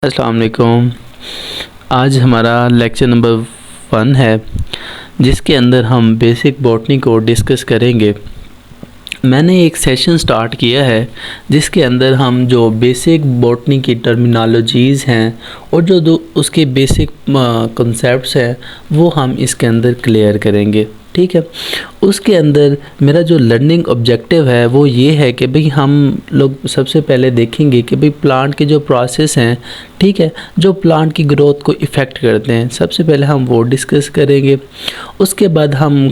अस्सलाम वालेकुम। आज हमारा लेक्चर नंबर 1 है जिसके अंदर हम बेसिक बॉटनी को डिस्कस करेंगे। मैंने एक सेशन स्टार्ट किया है जिसके अंदर हम जो बेसिक बॉटनी की टर्मिनोलॉजीज़ हैं और जो उसके बेसिक कॉन्सेप्ट्स हैं वो हम इसके अंदर क्लियर करेंगे। ठीक है, उसके अंदर मेरा जो लर्निंग ऑब्जेक्टिव है वो ये है कि भाई हम लोग सबसे पहले देखेंगे कि भाई प्लांट के जो प्रोसेस हैं, ठीक है, जो प्लांट की ग्रोथ को इफ़ेक्ट करते हैं, सबसे पहले हम वो डिस्कस करेंगे। उसके बाद हम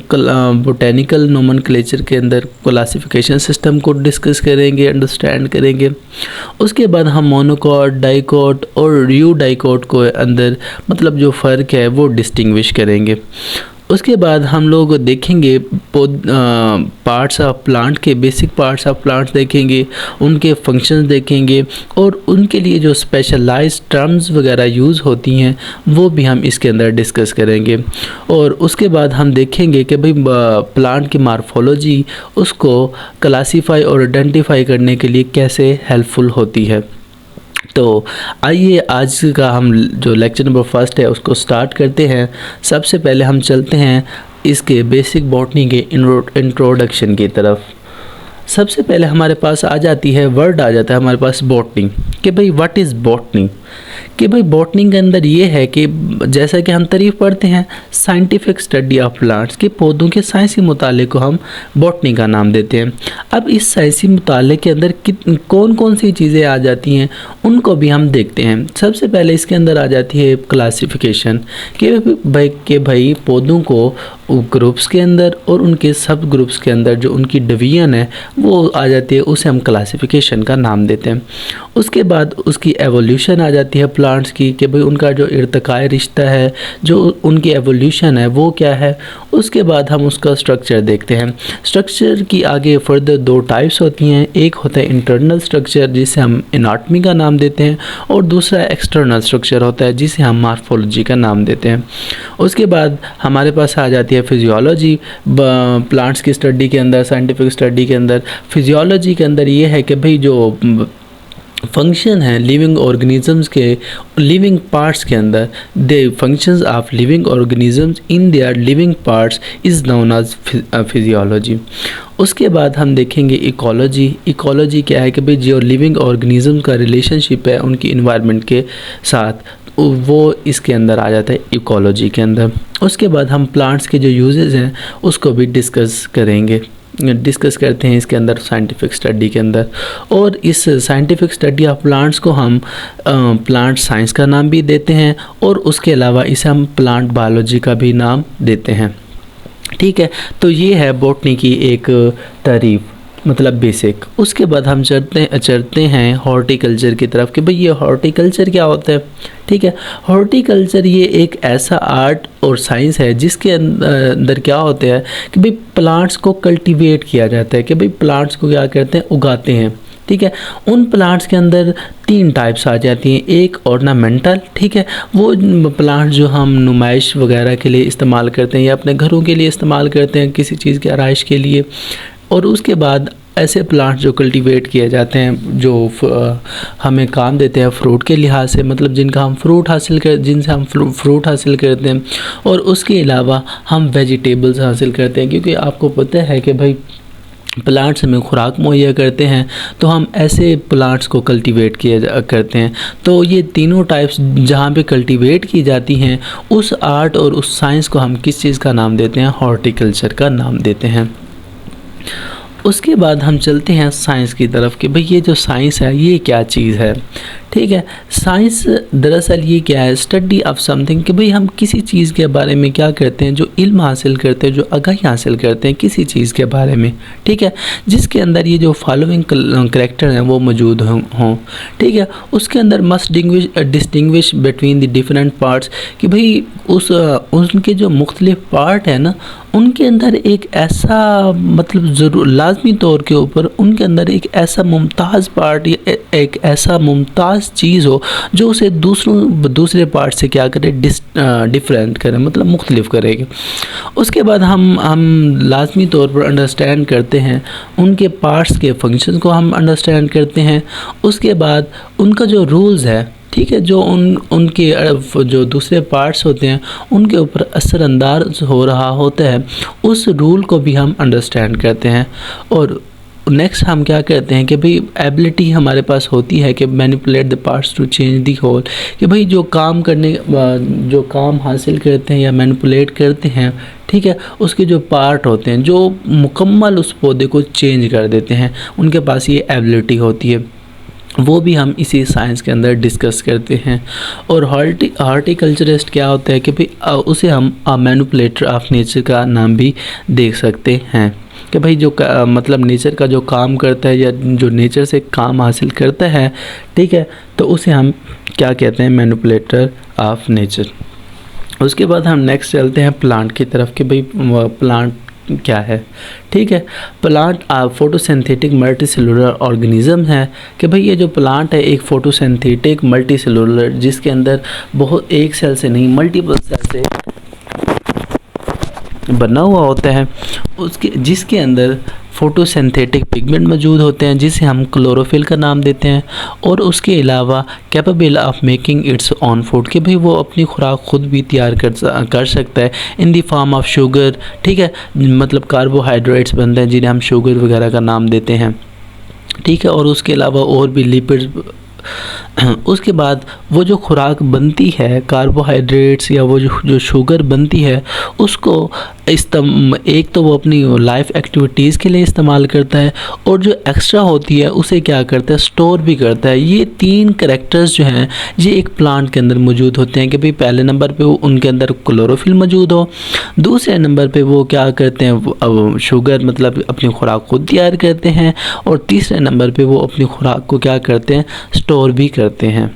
बोटेनिकल नोमेनक्लेचर के अंदर क्लासिफिकेशन सिस्टम को डिस्कस करेंगे, अंडरस्टैंड करेंगे। उसके बाद हम मोनोकॉट, डाइकॉट और यू डाइकॉट को अंदर मतलब जो फ़र्क है वो डिस्टिंग्विश करेंगे। उसके बाद हम लोग देखेंगे पार्ट्स ऑफ प्लांट के बेसिक पार्ट्स ऑफ प्लांट देखेंगे, उनके फंक्शंस देखेंगे और उनके लिए जो स्पेशलाइज्ड टर्म्स वगैरह यूज़ होती हैं वो भी हम इसके अंदर डिस्कस करेंगे। और उसके बाद हम देखेंगे कि भाई प्लांट की मार्फोलॉजी उसको क्लासीफाई और आइडेंटिफाई करने के लिए कैसे हेल्पफुल होती है। तो आइए आज का हम जो लेक्चर नंबर 1 है उसको स्टार्ट करते हैं। सबसे पहले हम चलते हैं इसके बेसिक बॉटनी के इंट्रोडक्शन की तरफ। सबसे पहले हमारे पास आ जाती है वर्ड आ जाता है हमारे पास बॉटनी कि भाई व्हाट इज़ बॉटनी। कि भाई बॉटनी के अंदर ये है कि जैसा कि हम तारीफ़ पढ़ते हैं साइंटिफिक स्टडी ऑफ प्लांट्स के पौधों के साइंसी मुताले को हम बॉटनी का नाम देते हैं। अब इस साइंसी मुताले के अंदर कौन कौन सी चीज़ें आ जाती हैं उनको भी हम देखते हैं। सबसे पहले इसके अंदर आ जाती है क्लासिफिकेशन कि भाई पौधों को ग्रुप्स के अंदर और उनके सब ग्रुप्स के अंदर जो उनकी डिवीज़न है वो आ जाती है, उसे हम क्लासिफिकेशन का नाम देते हैं। उसके बाद उसकी एवोल्यूशन आ जाती है प्लांट्स की कि भाई उनका जो इर्तिकाई रिश्ता है, जो उनकी एवोल्यूशन है वो क्या है। उसके बाद हम उसका स्ट्रक्चर देखते हैं। स्ट्रक्चर की आगे फर्दर 2 टाइप्स होती हैं, एक होता है इंटरनल स्ट्रक्चर जिसे हम एनाटॉमी का नाम देते हैं और दूसरा एक्सटर्नल स्ट्रक्चर होता है जिसे हम मार्फोलॉजी का नाम देते हैं। उसके बाद हमारे पास आ जाती है फिजियोलॉजी। प्लांट्स की स्टडी के अंदर, साइंटिफिक स्टडी के अंदर फिजियोलॉजी के अंदर ये है कि भाई जो फंक्शन है लिविंग ऑर्गेनिजम्स के, लिविंग पार्ट्स के अंदर, the functions of living organisms in their living parts is known as physiology. उसके बाद हम देखेंगे इकोलॉजी। इकोलॉजी क्या है कि भाई जो लिविंग ऑर्गेनिज्म का रिलेशनशिप है उनकी इन्वायरमेंट के साथ, वो इसके अंदर आ जाता है इकोलॉजी के अंदर। उसके बाद हम प्लांट्स के जो यूजेस हैं उसको भी डिस्कस करते हैं इसके अंदर साइंटिफिक स्टडी के अंदर। और इस साइंटिफिक स्टडी ऑफ प्लांट्स को हम प्लांट साइंस का नाम भी देते हैं और उसके अलावा इसे हम प्लांट बायोलॉजी का भी नाम देते हैं। ठीक है, तो ये है बॉटनी की एक तारीफ़, मतलब बेसिक। उसके बाद हम चलते हैं हॉर्टिकल्चर की तरफ कि भाई ये हॉर्टिकल्चर क्या होता है। ठीक है, हॉर्टिकल्चर ये एक ऐसा आर्ट और साइंस है जिसके अंदर क्या होता है कि भाई प्लांट्स को कल्टीवेट किया जाता है, कि भाई प्लांट्स को क्या करते हैं, उगाते हैं। ठीक है, उन प्लांट्स के अंदर 3 टाइप्स आ जाती हैं। एक ऑर्नामेंटल, ठीक है, वो प्लांट्स जो हम नुमाइश वगैरह के लिए इस्तेमाल करते हैं या अपने घरों के लिए इस्तेमाल करते हैं किसी चीज़ की आराइश के लिए। और उसके बाद ऐसे प्लांट जो कल्टीवेट किए जाते हैं जो हमें काम देते हैं फ्रूट के लिहाज से, मतलब जिनसे हम फ्रूट हासिल करते हैं। और उसके अलावा हम वेजिटेबल्स हासिल करते हैं, क्योंकि आपको पता है कि भाई प्लांट्स हमें खुराक मुहैया करते हैं तो हम ऐसे प्लांट्स को कल्टीवेट करते हैं। तो ये तीनों टाइप्स जहाँ पे कल्टीवेट की जाती हैं उस आर्ट और उस साइंस को हम किस चीज़ का नाम देते हैं, हॉर्टिकल्चर का नाम देते हैं। उसके बाद हम चलते हैं साइंस की तरफ कि भाई ये जो साइंस है ये क्या चीज़ है। ठीक है, साइंस दरअसल ये क्या है, स्टडी ऑफ समथिंग, कि भाई हम किसी चीज़ के बारे में क्या करते हैं, जो इल्म हासिल करते हैं, जो आगाही हासिल करते हैं किसी चीज़ के बारे में। ठीक है, जिसके अंदर ये जो फॉलोइंग करैक्टर हैं वो मौजूद हों। ठीक है, उसके अंदर must distinguish between the different parts, कि भाई उनके जो मुख्तलिफ पार्ट है ना उनके अंदर एक ऐसा मतलब ज़रूर लाजमी तौर के ऊपर उनके अंदर एक ऐसा मुमताज़ पार्ट या एक ऐसा मुमताज़ चीज़ हो जो उसे दूसरे पार्ट से क्या करे, डिफरेंट करे, मतलब मुख्तलिफ करेगी। उसके बाद हम लाजमी तौर पर अंडरस्टैंड करते हैं उनके पार्ट्स के फंक्शन को हम अंडरस्टैंड करते हैं। उसके बाद उनका जो रूल्स है ठीक है, जो उनके जो दूसरे पार्ट्स होते हैं उनके ऊपर असरअंदाज हो रहा होता है, उस रूल को भी हम अंडरस्टैंड करते हैं। और नेक्स्ट हम क्या करते हैं कि भाई एबिलिटी हमारे पास होती है कि manipulate the parts to change the whole, कि भाई जो काम हासिल करते हैं या मैनिपुलेट करते हैं, ठीक है, उसके जो पार्ट होते हैं जो मुकम्मल उस पौधे को चेंज कर देते हैं, उनके पास ये एबिलिटी होती है, वो भी हम इसी साइंस के अंदर डिस्कस करते हैं। और हॉर्टिकल्चरिस्ट क्या होता है कि भाई उसे हम मैनिपुलेटर ऑफ नेचर का नाम भी देख सकते हैं, कि भाई जो मतलब नेचर का जो काम करता है या जो नेचर से काम हासिल करता है, ठीक है, तो उसे हम क्या कहते हैं, मैनिपुलेटर ऑफ नेचर। उसके बाद हम नेक्स्ट चलते हैं प्लांट की तरफ कि भाई प्लांट क्या है। ठीक है, प्लांट फोटोसिंथेटिक मल्टीसेलुलर ऑर्गेनिज्म है, कि भाई ये जो प्लांट है एक फोटोसिंथेटिक मल्टीसेलुलर, जिसके अंदर बहुत एक सेल से नहीं मल्टीपल सेल से बना हुआ होता है, जिसके अंदर फोटोसिंथेटिक पिगमेंट मौजूद होते हैं जिसे हम क्लोरोफिल का नाम देते हैं, और उसके अलावा capable of making it's on food, कि भाई वो अपनी खुराक खुद भी तैयार कर सकता है in the form of sugar. ठीक है, मतलब कार्बोहाइड्रेट्स बनते हैं जिन्हें हम शुगर वगैरह का नाम देते हैं। ठीक है, और उसके अलावा और भी लिपिड्स। उसके बाद वो जो खुराक बनती है कार्बोहाइड्रेट्स या वो जो शुगर बनती है, उसको एक तो वो अपनी लाइफ एक्टिविटीज़ के लिए इस्तेमाल करता है, और जो एक्स्ट्रा होती है उसे क्या करता है, स्टोर भी करता है। ये तीन करैक्टर्स जो हैं ये एक प्लांट के अंदर मौजूद होते हैं, कि भाई पहले नंबर पे वो उनके अंदर क्लोरोफिल मौजूद हो, दूसरे नंबर पे वो क्या करते हैं, शुगर मतलब अपनी खुराक खुद तैयार करते हैं, और तीसरे नंबर पे वो अपनी खुराक को क्या करते हैं, स्टोर भी करते हैं।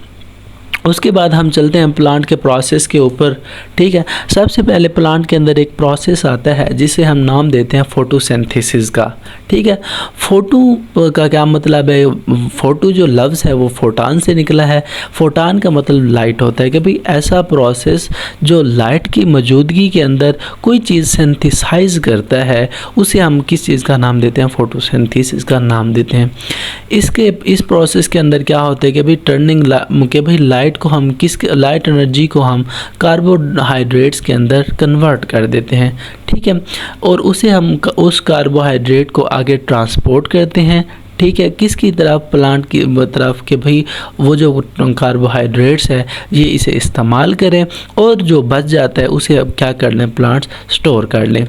उसके बाद हम चलते हैं प्लांट के प्रोसेस के ऊपर। ठीक है, सबसे पहले प्लांट के अंदर एक प्रोसेस आता है जिसे हम नाम देते हैं फोटोसिंथेसिस का। ठीक है, फोटो का क्या मतलब है, फोटो जो लफ्ज़ है वो फोटान से निकला है। फोटान का मतलब लाइट होता है, कि भाई ऐसा प्रोसेस जो लाइट की मौजूदगी के अंदर कोई चीज़ सिंथेसाइज करता है, उसे हम किस चीज़ का नाम देते हैं, फोटोसिंथेसिस का नाम देते हैं। इस प्रोसेस के अंदर क्या होता है कि भाई लाइट एनर्जी को हम कार्बोहाइड्रेट्स के अंदर कन्वर्ट कर देते हैं। ठीक है, और उसे हम उस कार्बोहाइड्रेट को आगे ट्रांसपोर्ट करते हैं। ठीक है, किसकी तरफ, प्लांट की तरफ, कि भाई वो जो कार्बोहाइड्रेट्स है ये इसे इस्तेमाल करें, और जो बच जाता है उसे अब क्या कर लें, प्लांट्स स्टोर कर लें।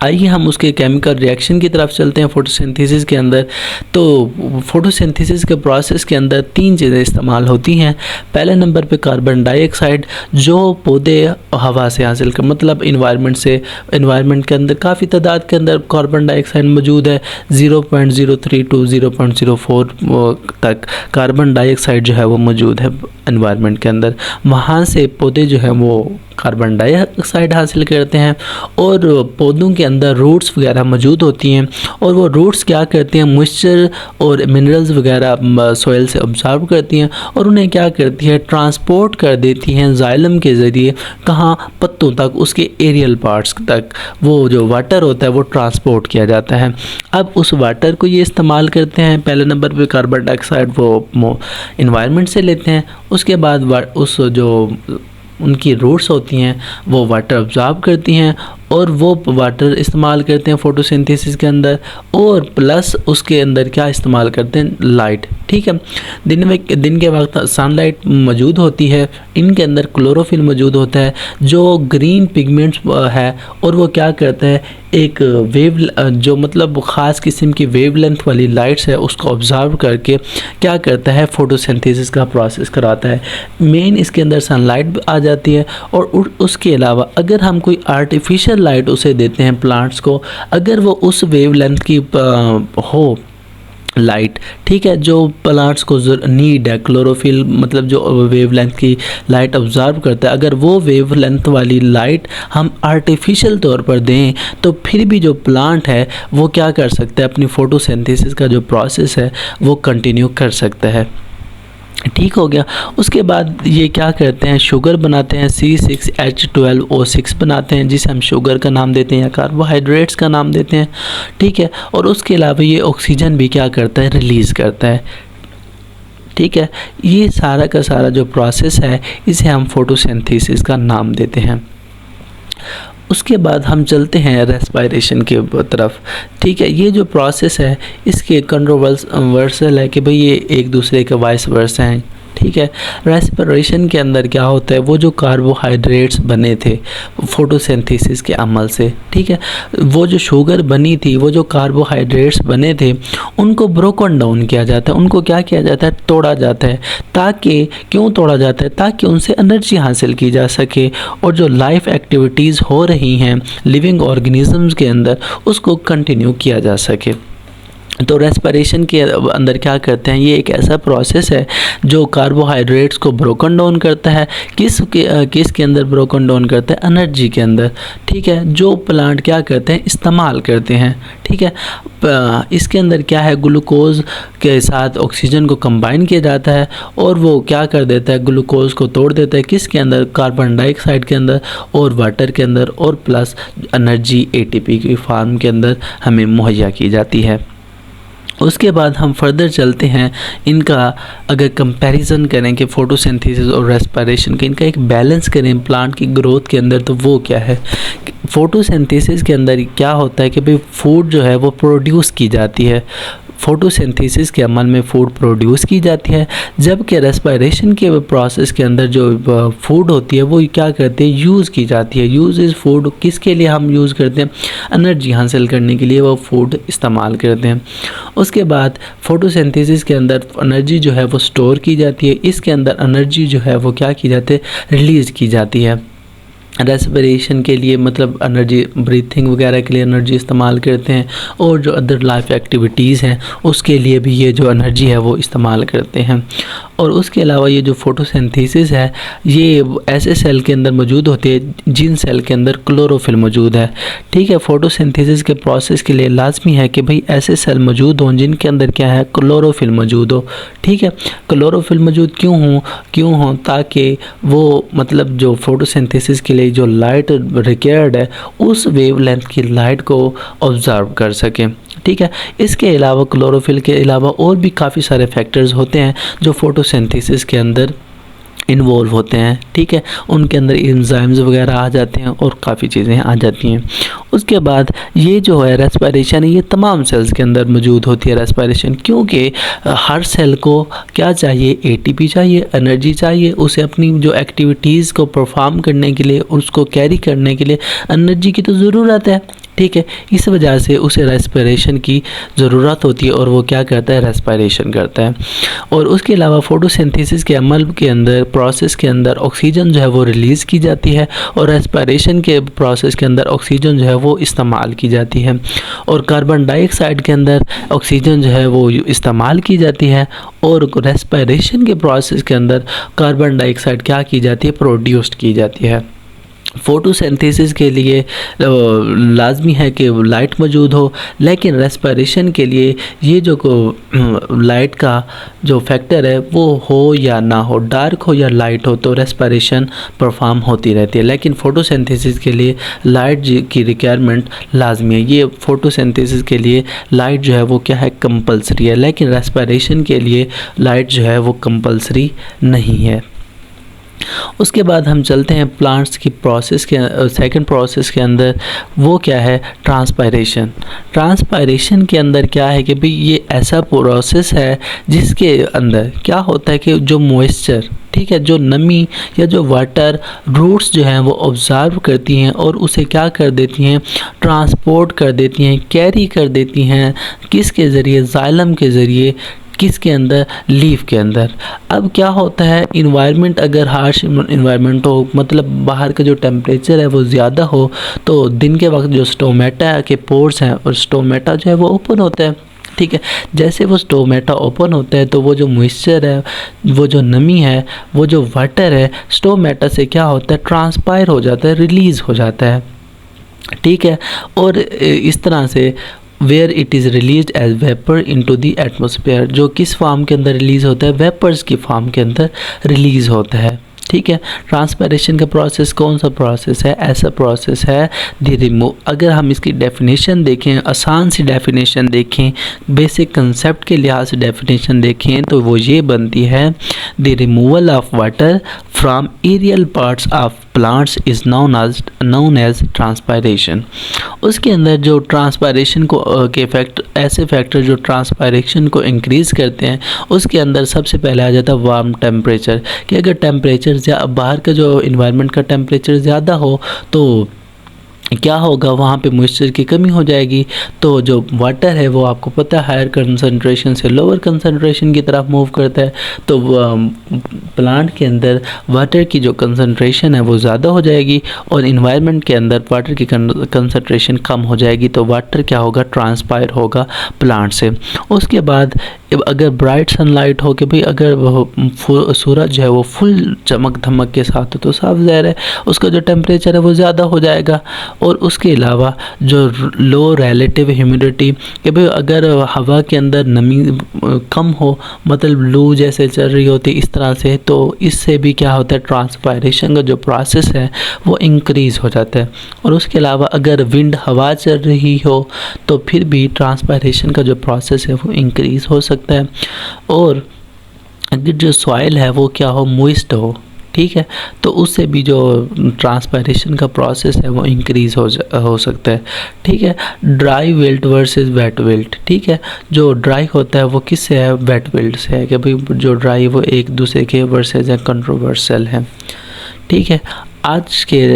आइए हम उसके केमिकल रिएक्शन की तरफ चलते हैं फोटोसिंथेसिस के अंदर। तो फोटोसिंथेसिस के प्रोसेस के अंदर तीन चीज़ें इस्तेमाल होती हैं। पहले नंबर पे कार्बन डाइऑक्साइड, जो पौधे हवा से हासिल कर, मतलब इन्वायरमेंट के अंदर काफ़ी तादाद के अंदर कार्बन डाइऑक्साइड मौजूद है। 0.03 टू 0.04 तक कार्बन डाइऑक्साइड जो है वो मौजूद है इन्वायरमेंट के अंदर। वहाँ से पौधे जो हैं वो कार्बन डाइऑक्साइड हासिल करते हैं, और पौधों के अंदर रूट्स वगैरह मौजूद होती हैं, और वो रूट्स क्या करती हैं, मॉइस्चर और मिनरल्स वगैरह सॉइल से ऑब्जर्व करती हैं, और उन्हें क्या करती है, ट्रांसपोर्ट कर देती हैं जाइलम के ज़रिए, कहाँ, पत्तों तक, उसके एरियल पार्ट्स तक वो जो वाटर होता है वो ट्रांसपोर्ट किया जाता है। अब उस वाटर को ये इस्तेमाल करते हैं, पहले नंबर पे कार्बन डाइऑक्साइड वो इन्वायरमेंट से लेते हैं, उसके बाद उस जो उनकी रूट्स होती हैं वो वाटर ऑब्जॉर्ब करती हैं, और वो वाटर इस्तेमाल करते हैं फोटोसिंथेसिस के अंदर, और प्लस उसके अंदर क्या इस्तेमाल करते हैं, लाइट। ठीक है, दिन के वक्त सनलाइट मौजूद होती है, इनके अंदर क्लोरोफिल मौजूद होता है जो ग्रीन पिगमेंट्स है, और वो क्या करता है, एक जो मतलब ख़ास किस्म की वेवलेंथ वाली लाइट्स है उसको ऑब्जर्व करके क्या करता है, फोटोसिंथेसिस का प्रोसेस कराता है। मेन इसके अंदर सनलाइट आ जाती है, और उसके अलावा अगर हम कोई आर्टिफिशियल लाइट उसे देते हैं प्लांट्स को, अगर वो उस वेवलेंथ की हो लाइट, ठीक है, जो प्लांट्स को नीड है, क्लोरोफिल मतलब जो वेवलेंथ की लाइट ऑब्जर्व करता है, अगर वो वेवलेंथ वाली लाइट हम आर्टिफिशियल तौर पर दें तो फिर भी जो प्लांट है वो क्या कर सकता है, अपनी फोटोसिंथेसिस का जो प्रोसेस है वो कंटिन्यू कर सकता है। ठीक हो गया। उसके बाद ये क्या करते हैं, शुगर बनाते हैं, C6H12O6 बनाते हैं, जिसे हम शुगर का नाम देते हैं या कार्बोहाइड्रेट्स का नाम देते हैं। ठीक है, और उसके अलावा ये ऑक्सीजन भी क्या करता है, रिलीज़ करता है। ठीक है। ये सारा का सारा जो प्रोसेस है इसे हम फोटोसिंथेसिस का नाम देते हैं। उसके बाद हम चलते हैं रेस्पिरेशन के तरफ, ठीक है। ये जो प्रोसेस है इसके कंट्रोवर्सल है कि भाई ये एक दूसरे के वाइस वर्सा हैं, ठीक है। रेस्पिरेशन के अंदर क्या होता है, वो जो कार्बोहाइड्रेट्स बने थे फोटोसिंथेसिस के अमल से, ठीक है, वो जो शुगर बनी थी, वो जो कार्बोहाइड्रेट्स बने थे, उनको ब्रोकन डाउन किया जाता है, उनको क्या किया जाता है, तोड़ा जाता है। ताकि क्यों तोड़ा जाता है, ताकि उनसे एनर्जी हासिल की जा सके और जो लाइफ एक्टिविटीज़ हो रही हैं लिविंग ऑर्गेनिजम्स के अंदर उसको कंटिन्यू किया जा सके। तो रेस्पिरेशन के अंदर क्या करते हैं, ये एक ऐसा प्रोसेस है जो कार्बोहाइड्रेट्स को ब्रोकन डाउन करता है। किस के अंदर ब्रोकन डाउन करता है, एनर्जी के अंदर, ठीक है, जो प्लांट क्या करते हैं, इस्तेमाल करते हैं, ठीक है। इसके अंदर क्या है, ग्लूकोज के साथ ऑक्सीजन को कंबाइन किया जाता है और वो क्या कर देता है, ग्लूकोज को तोड़ देता है, किसके अंदर, कार्बन डाइऑक्साइड के अंदर और वाटर के अंदर, और प्लस एनर्जी एटीपी की फॉर्म के अंदर हमें मुहैया की जाती है। उसके बाद हम फर्दर चलते हैं, इनका अगर कंपैरिजन करें कि फोटोसिंथेसिस और रेस्पिरेशन के, इनका एक बैलेंस करें प्लांट की ग्रोथ के अंदर, तो वो क्या है। फोटोसिंथेसिस के अंदर क्या होता है कि भाई फूड जो है वो प्रोड्यूस की जाती है, फोटोसिंथेसिस के अमल में फूड प्रोड्यूस की जाती है, जबकि रेस्पिरेशन के प्रोसेस के अंदर जो फूड होती है वो क्या करते हैं, यूज़ की जाती है। यूज़ इज़ फूड, किसके लिए हम यूज़ करते हैं, एनर्जी हासिल करने के लिए वो फूड इस्तेमाल करते हैं। उसके बाद फोटोसिंथेसिस के अंदर एनर्जी जो है वो स्टोर की जाती है, इसके अंदर एनर्जी जो है वो क्या की जाती है, रिलीज़ की जाती है। रेस्पिरेशन के लिए मतलब एनर्जी, ब्रीथिंग वगैरह के लिए एनर्जी इस्तेमाल करते हैं, और जो अदर लाइफ एक्टिविटीज़ हैं उसके लिए भी ये जो एनर्जी है वो इस्तेमाल करते हैं। और उसके अलावा ये जो फोटोसिंथेसिस है ये ऐसे सेल के अंदर मौजूद होती है जिन सेल के अंदर क्लोरोफिल मौजूद है, ठीक है। फोटोसिंथेसिस के प्रोसेस के लिए लाजमी है कि भाई ऐसे सेल मौजूद हों जिनके अंदर क्या है, क्लोरोफिल मौजूद हो, ठीक है। क्लोरोफिल मौजूद क्यों हो, ताकि वो मतलब जो फोटोसिंथेसिस के लिए जो लाइट रिक्वायर्ड है उस वेवलेंथ की लाइट को ऑब्जर्व कर सकें, ठीक है। इसके अलावा क्लोरोफिल के अलावा और भी काफ़ी सारे फैक्टर्स होते हैं जो फोटोसिंथेसिस के अंदर इन्वॉल्व होते हैं, ठीक है। उनके अंदर एंजाइम्स वगैरह आ जाते हैं और काफ़ी चीज़ें आ जाती हैं। उसके बाद ये जो है रेस्पिरेशन, ये तमाम सेल्स के अंदर मौजूद होती है रेस्पिरेशन, क्योंकि हर सेल को क्या चाहिए, एटीपी चाहिए, एनर्जी चाहिए, उसे अपनी जो एक्टिविटीज़ को परफॉर्म करने के लिए, उसको कैरी करने के लिए एनर्जी की तो ज़रूरत है, ठीक है। इस वजह से उसे रेस्पिरेशन की ज़रूरत होती है और वो क्या करता है, रेस्पिरेशन करता है। और उसके अलावा फोटोसिंथेसिस के अमल के अंदर, प्रोसेस के अंदर ऑक्सीजन जो है वो रिलीज़ की जाती है, और रेस्पिरेशन के प्रोसेस के अंदर ऑक्सीजन जो है वो इस्तेमाल की जाती है, और कार्बन डाइऑक्साइड के अंदर ऑक्सीजन जो है वो इस्तेमाल की जाती है, और रेस्पिरेशन के प्रोसेस के अंदर कार्बन डाइऑक्साइड क्या की जाती है, प्रोड्यूस्ड की जाती है। फोटोसिंथेसिस के लिए लाजमी है कि लाइट मौजूद हो, लेकिन रेस्पिरेशन के लिए ये जो लाइट का जो फैक्टर है वो हो या ना हो, डार्क हो या लाइट हो, तो रेस्पिरेशन परफॉर्म होती रहती है। लेकिन फोटोसिंथेसिस के लिए लाइट की रिक्वायरमेंट लाजमी है। ये फोटोसिंथेसिस के लिए लाइट जो है वो क्या है, कंपलसरी है, लेकिन रेस्पिरेशन के लिए लाइट जो है वो कंपलसरी नहीं है। उसके बाद हम चलते हैं प्लांट्स की प्रोसेस के सेकंड प्रोसेस के अंदर, वो क्या है, ट्रांसपायरेशन। ट्रांसपायरेशन के अंदर क्या है कि भाई ये ऐसा प्रोसेस है जिसके अंदर क्या होता है कि जो मॉइस्चर, ठीक है, जो नमी या जो वाटर रूट्स जो हैं वो ऑब्ज़र्व करती हैं और उसे क्या कर देती हैं, ट्रांसपोर्ट कर देती हैं, कैरी कर देती हैं, किसके ज़रिए, जाइलम के ज़रिए, किसके अंदर, लीफ के अंदर। अब क्या होता है, इन्वायरमेंट अगर हार्श इन्वायरमेंट हो, मतलब बाहर का जो टेम्परेचर है वो ज़्यादा हो, तो दिन के वक्त जो स्टोमेटा के पोर्स हैं और स्टोमेटा जो है वो ओपन होता है, ठीक है। जैसे वो स्टोमेटा ओपन होता है तो वो जो मॉइस्चर है, वो जो नमी है, वो जो वाटर है, स्टोमेटा से क्या होता है, ट्रांसपायर हो जाता है, रिलीज़ हो जाता है, ठीक है। और इस तरह से where it is release as vapour into the atmosphere, जो किस फॉर्म के अंदर रिलीज़ होता है, वेपर्स की फॉर्म के अंदर रिलीज़ होता है, ठीक है। ट्रांसपायरेशन का प्रोसेस कौन सा प्रोसेस है? ऐसा प्रोसेस है द रिमूव। अगर हम इसकी डेफिनेशन देखें, आसान सी डेफिनेशन देखें, बेसिक कंसेप्ट के लिहाज से डेफिनेशन देखें तो वो ये बनती है, the removal of water from aerial parts of plants is known as transpiration. उसके अंदर जो ट्रांसपायरेशन को के ऐसे फैक्टर जो ट्रांसपायरेशन को इंक्रीज़ करते हैं, उसके अंदर सबसे पहले आ जाता है वार्म टेम्परेचर। कि अगर टेम्परेचर बाहर का जो इन्वायरमेंट का टेम्परेचर ज़्यादा हो तो क्या होगा, वहाँ पे मॉइस्चर की कमी हो जाएगी। तो जो वाटर है वो आपको पता है हायर कंसंट्रेशन से लोअर कंसंट्रेशन की तरफ मूव करता है। तो प्लांट के अंदर वाटर की जो कंसंट्रेशन है वो ज़्यादा हो जाएगी और इन्वायरमेंट के अंदर वाटर की कंसंट्रेशन कम हो जाएगी। तो वाटर क्या होगा, ट्रांसपायर होगा प्लांट से। उसके बाद अगर ब्राइट सनलाइट हो कि भाई अगर सूरज है वो फुल चमक धमक के साथ तो साफ ज़ाहिर है उसका जो टेम्परेचर है वो ज़्यादा हो जाएगा। और उसके अलावा जो लो रिलेटिव ह्यूमिडिटी, कि भाई अगर हवा के अंदर नमी कम हो, मतलब लू जैसे चल रही होती इस तरह से, तो इससे भी क्या होता है, ट्रांसपायरेशन का जो प्रोसेस है वो इंक्रीज़ हो जाता है। और उसके अलावा अगर विंड हवा चल रही हो तो फिर भी ट्रांसपायरेशन का जो प्रोसेस है वो इंक्रीज़ हो सकता है। और अगर जो सॉइल है वो क्या हो, मॉइस्ट हो, ठीक है, तो उससे भी जो ट्रांसपायरेशन का प्रोसेस है वो इंक्रीज़ हो सकता है। ठीक है। Dry wilt versus wet wilt, ठीक है, जो ड्राई होता है वो किससे है, वेट विल्ट से है। कि भाई जो ड्राई वो एक दूसरे के वर्सेस है, कंट्रोवर्शियल है। ठीक है। आज के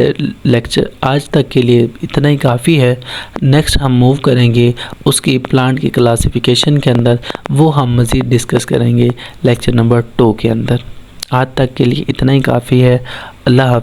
लेक्चर आज तक के लिए इतना ही काफ़ी है। नेक्स्ट हम मूव करेंगे उसकी प्लांट की क्लासिफिकेशन के अंदर, वो हम मज़ीद डिस्कस करेंगे लेक्चर नंबर 2 के अंदर। आज तक के लिए इतना ही काफ़ी है। अल्लाह हाफ़िज़।